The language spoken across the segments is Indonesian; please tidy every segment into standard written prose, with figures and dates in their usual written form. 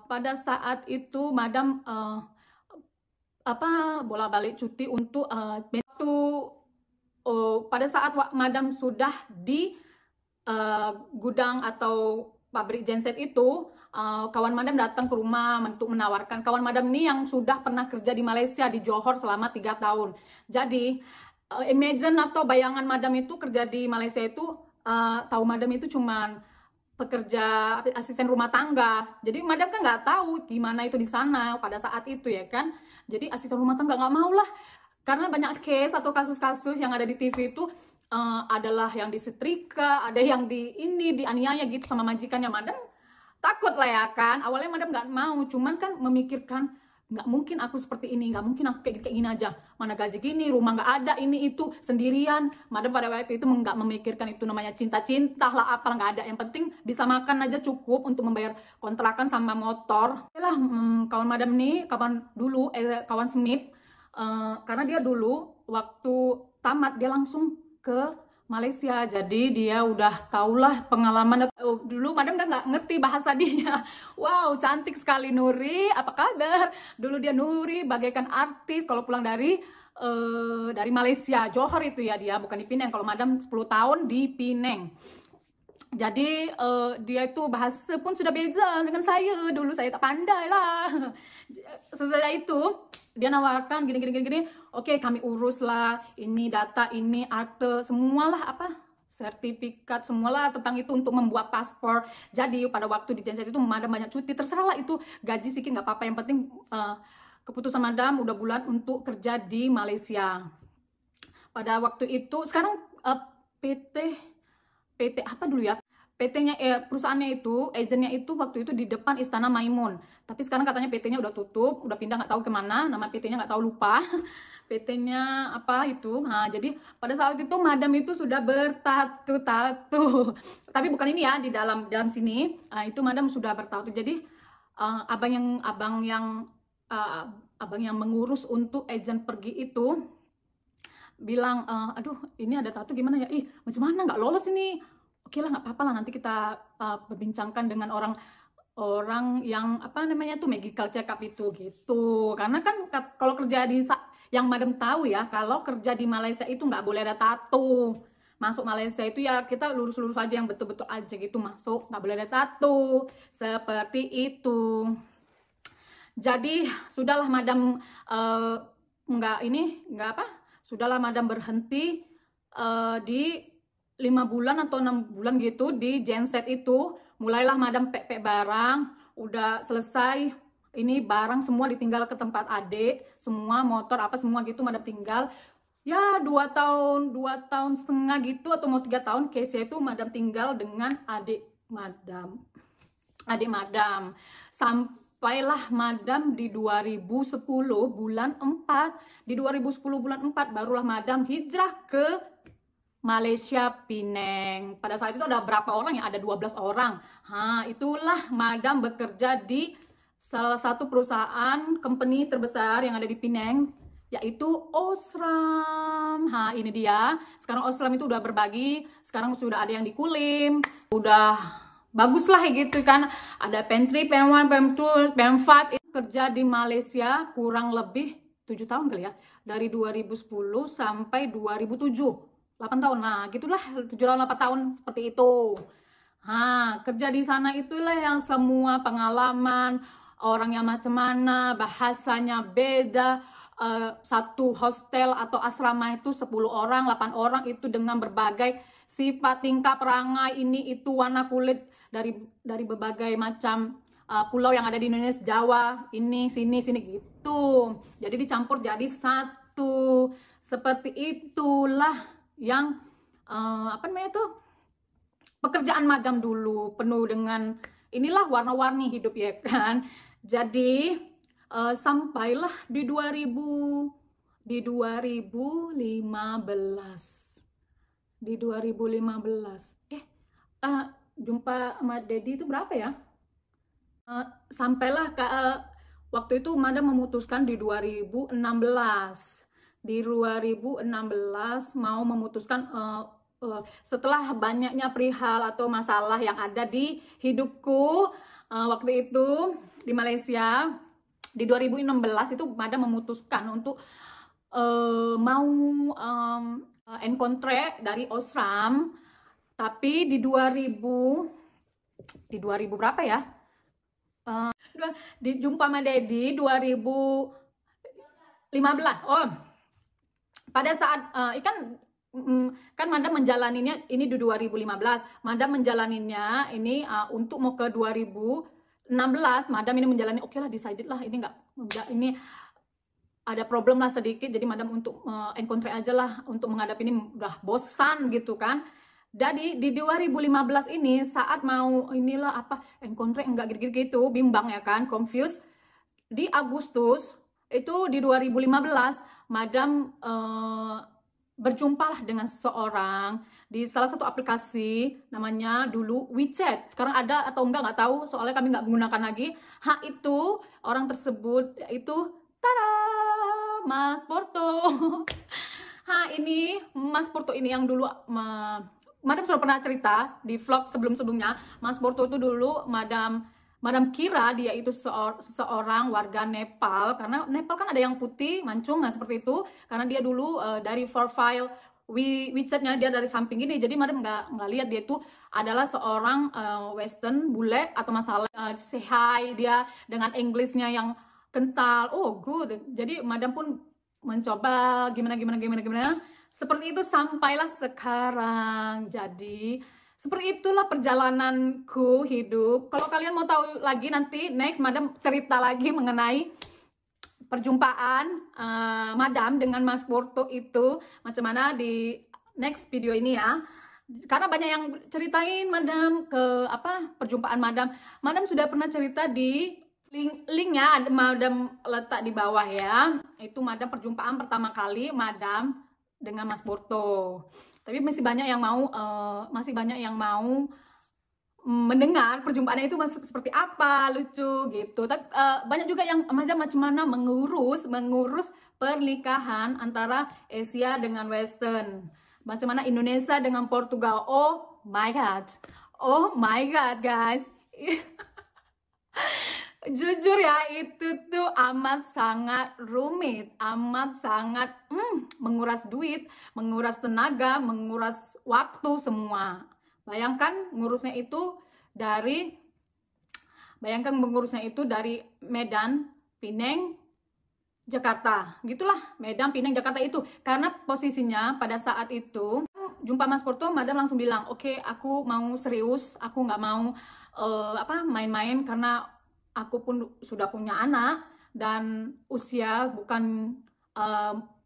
pada saat itu Madam bolak-balik cuti untuk pada saat Madam sudah di gudang atau pabrik genset itu, kawan Madam datang ke rumah untuk menawarkan. Kawan Madam ini yang sudah pernah kerja di Malaysia di Johor selama 3 tahun. Jadi imagine atau bayangan Madam itu kerja di Malaysia itu, tahu Madam itu cuman pekerja asisten rumah tangga. Jadi Madam kan nggak tahu gimana itu di sana pada saat itu ya kan. Jadi asisten rumah tangga nggak mau lah, karena banyak case atau kasus-kasus yang ada di TV itu adalah yang disetrika, ada yang dianiaya gitu sama majikannya. Madam takut lah ya kan. Awalnya Madam nggak mau, cuman kan memikirkan nggak mungkin aku seperti ini, nggak mungkin aku kayak gini aja, mana gaji gini, rumah nggak ada, ini itu sendirian. Madam pada waktu itu nggak memikirkan itu namanya cinta-cinta lah, apa nggak ada, yang penting bisa makan aja cukup untuk membayar kontrakan sama motor. Lah kawan Madam nih, kawan dulu kawan Smith, karena dia dulu waktu tamat dia langsung ke Malaysia, jadi dia udah tahulah pengalaman. Dulu Madam nggak ngerti bahasa dia. Wow, cantik sekali Nuri, apa kabar? Dulu dia Nuri bagaikan artis kalau pulang dari Malaysia, Johor itu ya, dia bukan di Penang. Kalau Madam 10 tahun di Penang. Jadi dia itu bahasa pun sudah beda dengan saya. Dulu saya tak pandai lah. Sesudah itu dia nawarkan gini. Oke, kami urus lah ini data, ini akte, semualah sertifikat, semualah tentang itu untuk membuat paspor. Jadi pada waktu di genset itu Madam banyak cuti, terserah lah itu gaji sedikit nggak apa-apa, yang penting keputusan Madam udah bulat untuk kerja di Malaysia. Pada waktu itu sekarang PT apa dulu ya? PT-nya perusahaannya itu, agennya itu waktu itu di depan Istana Maimun. Tapi sekarang katanya PT-nya udah tutup, udah pindah nggak tahu kemana, nama PT-nya nggak tahu, lupa. PT-nya apa itu. Nah, jadi pada saat itu Madam itu sudah bertatu-tatu. Tapi bukan ini ya, di dalam sini. Itu Madam sudah bertatu. Jadi abang yang mengurus untuk agen pergi itu bilang, aduh ini ada tato gimana ya, macam mana nggak lolos ini. Oke lah, nggak apa-apa lah, nanti kita berbincangkan dengan orang yang medical check up itu gitu. Karena kan kalau kerja di yang Madam tahu ya, kalau kerja di Malaysia itu nggak boleh ada tato. Masuk Malaysia itu ya kita lurus-lurus aja, yang betul-betul aja gitu masuk, nggak boleh ada tato seperti itu. Jadi sudahlah Madam sudahlah Madam berhenti di 5 bulan atau 6 bulan gitu di genset itu. Mulailah Madam pek barang, udah selesai ini barang semua ditinggal ke tempat adik, semua motor semua gitu Madam tinggal. Ya 2 tahun setengah gitu atau mau 3 tahun case itu Madam tinggal dengan adik Madam. Sampailah Madam di 2010 bulan 4. Di 2010 bulan 4 barulah Madam hijrah ke Malaysia, Penang. Pada saat itu ada berapa orang ya? Ada 12 orang. Itulah Madam bekerja di salah satu perusahaan company terbesar yang ada di Penang, yaitu Osram. Ini dia. Sekarang Osram itu udah berbagi. Sekarang sudah ada yang di Kulim. Udah bagus lah gitu kan. Ada PM3, PM1, PM2, PM5. Itu kerja di Malaysia kurang lebih 7 tahun kali ya. Dari 2010 sampai 2007. 8 tahun, nah gitulah, 7 tahun 8 tahun seperti itu. Kerja di sana itulah yang semua pengalaman, orang yang macam mana, bahasanya beda. Satu hostel atau asrama itu 10 orang, 8 orang itu dengan berbagai sifat, tingkah, perangai, ini itu, warna kulit dari berbagai macam pulau yang ada di Indonesia, Jawa, ini, sini gitu. Jadi dicampur jadi satu. Seperti itulah yang pekerjaan Madam dulu, penuh dengan inilah warna-warni hidup ya kan. Jadi sampailah di 2015 jumpa sama Dedi itu berapa ya, sampailah ke waktu itu Madam memutuskan di 2016 mau memutuskan setelah banyaknya perihal atau masalah yang ada di hidupku, waktu itu di Malaysia di 2016 itu Madam memutuskan untuk mau end contract dari Osram, tapi di 2000 berapa ya? Di jumpa sama Dedi 2015. Oh, pada saat kan Madam menjalaninya ini di 2015. Madam menjalaninya ini untuk mau ke 2016. Madam ini menjalani, oke lah, decided lah, ini enggak ini ada problem lah sedikit, jadi Madam untuk end contract aja lah, untuk menghadapi ini udah bosan gitu kan. Jadi di 2015 ini saat mau inilah apa end contract enggak gitu-gitu, bimbang ya kan, confused. Di Agustus itu di 2015 Madam berjumpalah dengan seseorang di salah satu aplikasi namanya dulu WeChat. Sekarang ada atau enggak nggak tahu, soalnya kami nggak menggunakan lagi. Itu orang tersebut itu tada, Mas Porto. Ini Mas Porto ini yang dulu Madam sudah pernah cerita di vlog sebelum-sebelumnya. Mas Porto itu dulu Madam kira dia itu seorang warga Nepal, karena Nepal kan ada yang putih, mancung, nah seperti itu. Karena dia dulu dari profile WeChat-nya dia dari samping ini, jadi Madam nggak lihat dia itu adalah seorang Western bule atau masalah say hi dia dengan Englishnya yang kental. Oh good, jadi Madam pun mencoba gimana seperti itu sampailah sekarang. Jadi seperti itulah perjalananku hidup. Kalau kalian mau tahu lagi nanti next Madam cerita lagi mengenai perjumpaan Madam dengan Mas Porto itu macam mana di next video ini ya. Karena banyak yang ceritain Madam ke perjumpaan Madam. Madam sudah pernah cerita di linknya Madam letak di bawah ya. Itu Madam perjumpaan pertama kali Madam dengan Mas Porto. Tapi masih banyak yang mau mendengar perjumpaannya itu seperti apa, lucu gitu. Tapi banyak juga yang macam mana mengurus pernikahan antara Asia dengan Western. Macam mana Indonesia dengan Portugal. Oh my god guys. Jujur ya, itu tuh amat sangat rumit, amat sangat menguras duit, menguras tenaga, menguras waktu semua. Bayangkan mengurusnya itu dari Medan, Pinang, Jakarta. Gitulah, Medan, Pinang, Jakarta itu. Karena posisinya pada saat itu jumpa Mas Porto, Madam langsung bilang, oke, aku mau serius, aku nggak mau main-main, karena aku pun sudah punya anak dan usia bukan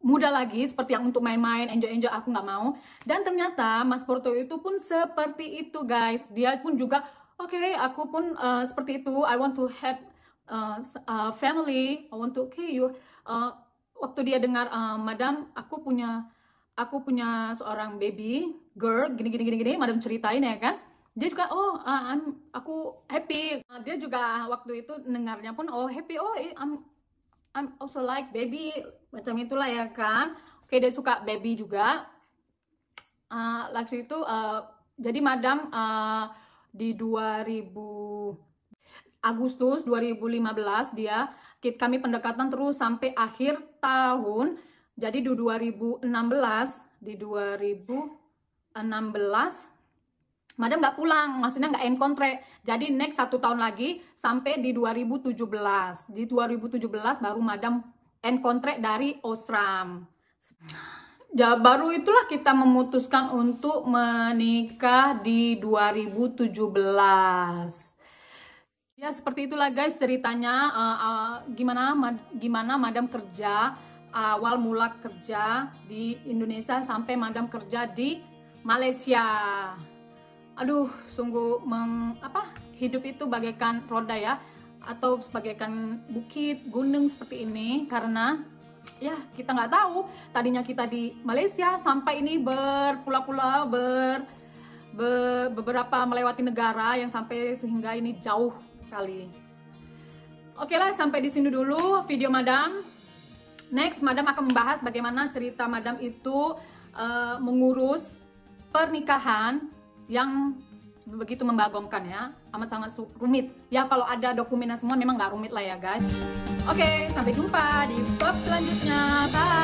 muda lagi seperti yang untuk main-main, enjoy-enjoy, aku nggak mau. Dan ternyata Mas Porto itu pun seperti itu guys. Dia pun juga oke, aku pun seperti itu. I want to have family. I want to waktu dia dengar Madam, aku punya seorang baby girl gini, Madam ceritain ya kan. Dia juga aku happy. Dia juga waktu itu dengarnya pun happy. I'm also like baby, macam itulah ya kan. Oke, dia suka baby juga. Langsung itu jadi Madam di Agustus 2015 kami pendekatan terus sampai akhir tahun. Jadi di 2016 Madam nggak pulang, maksudnya nggak end contract. Jadi next 1 tahun lagi sampai di 2017. Di 2017 baru Madam end contract dari Osram. Ya, baru itulah kita memutuskan untuk menikah di 2017. Ya seperti itulah guys ceritanya. Gimana Madam kerja, awal mula kerja di Indonesia sampai Madam kerja di Malaysia. Aduh, sungguh hidup itu bagaikan roda ya, atau sebagaikan bukit, gunung seperti ini. Karena ya kita nggak tahu, tadinya kita di Malaysia sampai ini berpula-pula, beberapa melewati negara yang sampai sehingga ini jauh kali. Oke lah, sampai di sini dulu video Madam. Next, Madam akan membahas bagaimana cerita Madam itu mengurus pernikahan yang begitu membagongkan ya. amat sangat rumit. Ya kalau ada dokumennya semua memang nggak rumit lah ya guys. Oke, sampai jumpa di vlog selanjutnya. Bye.